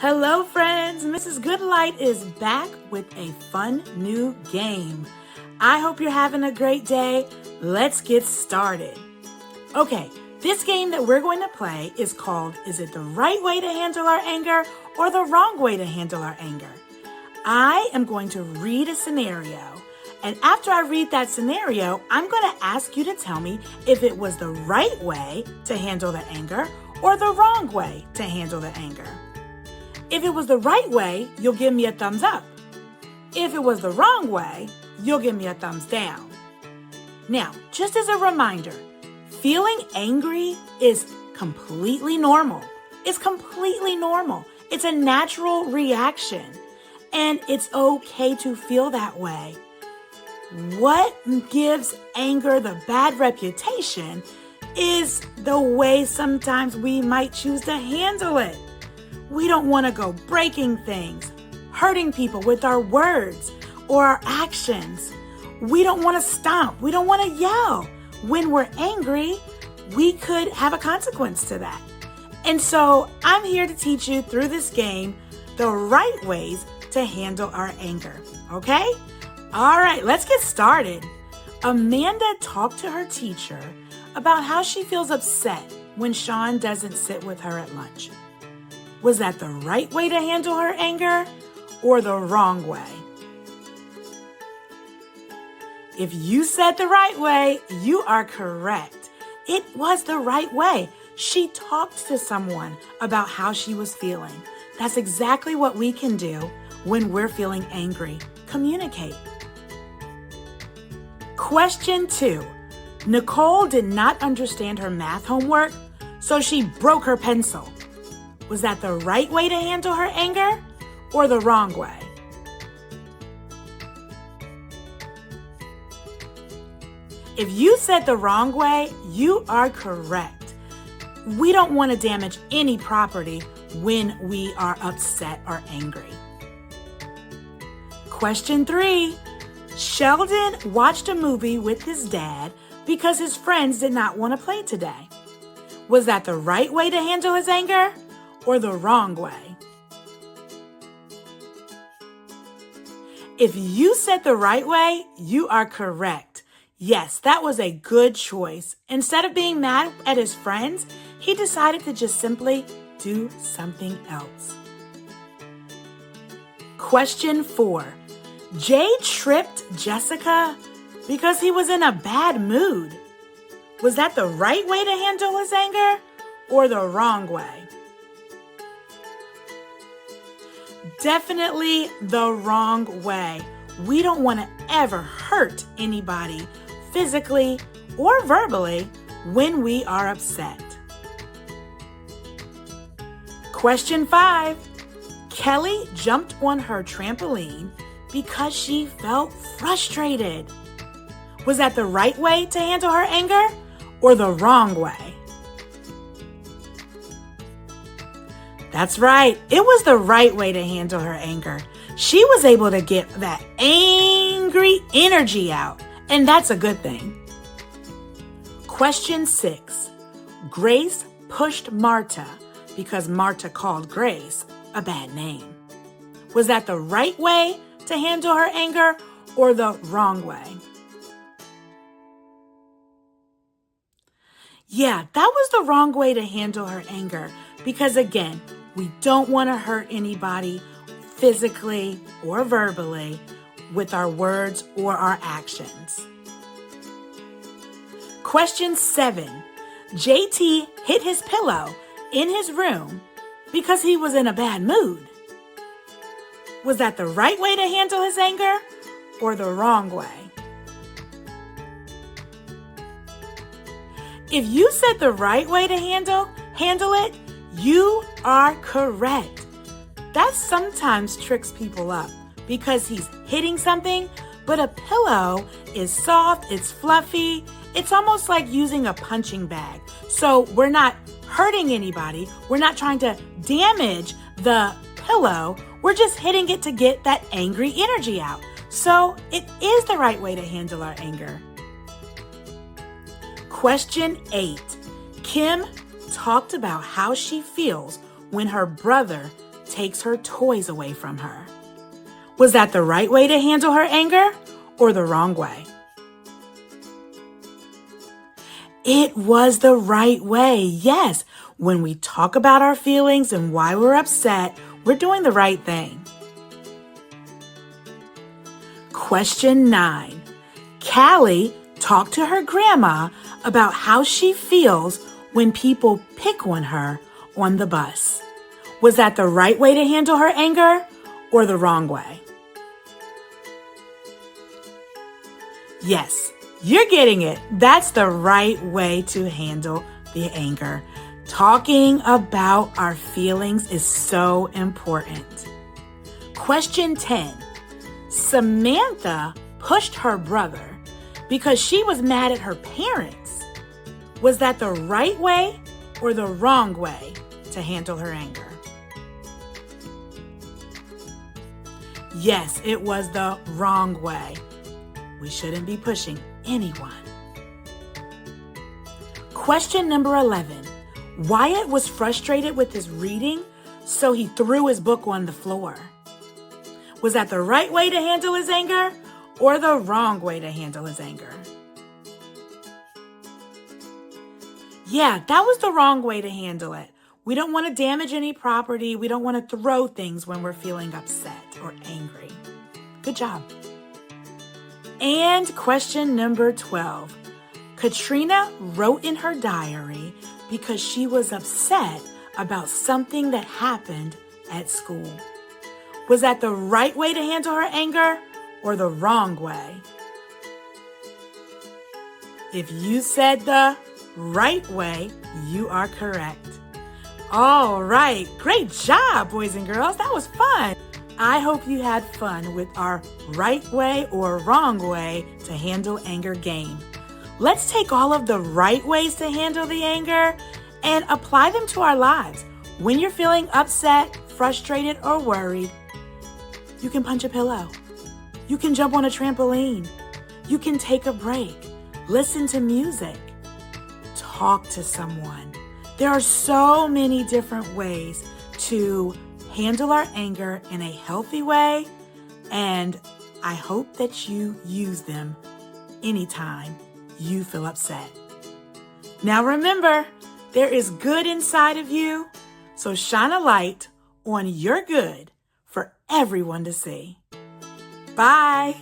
Hello friends, Mrs. Goodlight is back with a fun new game. I hope you're having a great day. Let's get started. Okay, this game that we're going to play is called, is it the right way to handle our anger or the wrong way to handle our anger? I am going to read a scenario, and after I read that scenario, I'm going to ask you to tell me if it was the right way to handle the anger or the wrong way to handle the anger. If it was the right way, you'll give me a thumbs up. If it was the wrong way, you'll give me a thumbs down. Now, just as a reminder, feeling angry is completely normal. It's completely normal. It's a natural reaction, and it's okay to feel that way. What gives anger the bad reputation is the way sometimes we might choose to handle it. We don't want to go breaking things, hurting people with our words or our actions. We don't want to stomp. We don't want to yell. When we're angry, we could have a consequence to that. And so I'm here to teach you through this game the right ways to handle our anger. Okay? All right, let's get started. Amanda talked to her teacher about how she feels upset when Sean doesn't sit with her at lunch. Was that the right way to handle her anger or the wrong way? If you said the right way, you are correct. It was the right way. She talked to someone about how she was feeling. That's exactly what we can do when we're feeling angry. Communicate. Question 2. Nicole did not understand her math homework, so she broke her pencil. Was that the right way to handle her anger or the wrong way? If you said the wrong way, you are correct. We don't want to damage any property when we are upset or angry. Question 3. Sheldon watched a movie with his dad because his friends did not want to play today. Was that the right way to handle his anger or the wrong way? If you said the right way, you are correct. Yes, that was a good choice. Instead of being mad at his friends, he decided to just simply do something else. Question 4. Jay tripped Jessica because he was in a bad mood. Was that the right way to handle his anger or the wrong way? Definitely the wrong way. We don't want to ever hurt anybody physically or verbally when we are upset. Question 5. Kelly jumped on her trampoline because she felt frustrated. Was that the right way to handle her anger or the wrong way? That's right. It was the right way to handle her anger. She was able to get that angry energy out, and that's a good thing. Question 6. Grace pushed Marta because Marta called Grace a bad name. Was that the right way to handle her anger or the wrong way? Yeah, that was the wrong way to handle her anger because, again, we don't want to hurt anybody physically or verbally with our words or our actions. Question 7. JT hit his pillow in his room because he was in a bad mood. Was that the right way to handle his anger or the wrong way? If you said the right way to handle it, you are correct. That sometimes tricks people up because he's hitting something, but a pillow is soft, it's fluffy, it's almost like using a punching bag. So we're not hurting anybody, we're not trying to damage the pillow, we're just hitting it to get that angry energy out. So it is the right way to handle our anger. Question 8. Kim talked about how she feels when her brother takes her toys away from her. Was that the right way to handle her anger or the wrong way? It was the right way. Yes, when we talk about our feelings and why we're upset, we're doing the right thing. Question 9. Callie talked to her grandma about how she feels when people pick on her on the bus. Was that the right way to handle her anger or the wrong way? Yes, you're getting it. That's the right way to handle the anger. Talking about our feelings is so important. Question 10. Samantha pushed her brother because she was mad at her parents. Was that the right way or the wrong way to handle her anger? Yes, it was the wrong way. We shouldn't be pushing anyone. Question number 11. Wyatt was frustrated with his reading, so he threw his book on the floor. Was that the right way to handle his anger or the wrong way to handle his anger? Yeah, that was the wrong way to handle it. We don't want to damage any property. We don't want to throw things when we're feeling upset or angry. Good job. And question number 12. Katrina wrote in her diary because she was upset about something that happened at school. Was that the right way to handle her anger or the wrong way? If you said the right way, you are correct. All right, great job, boys and girls. That was fun. I hope you had fun with our right way or wrong way to handle anger game. Let's take all of the right ways to handle the anger and apply them to our lives. When you're feeling upset, frustrated, or worried, you can punch a pillow. You can jump on a trampoline. You can take a break. Listen to music. Talk to someone. There are so many different ways to handle our anger in a healthy way, and I hope that you use them anytime you feel upset. Now remember, there is good inside of you, so shine a light on your good for everyone to see. Bye.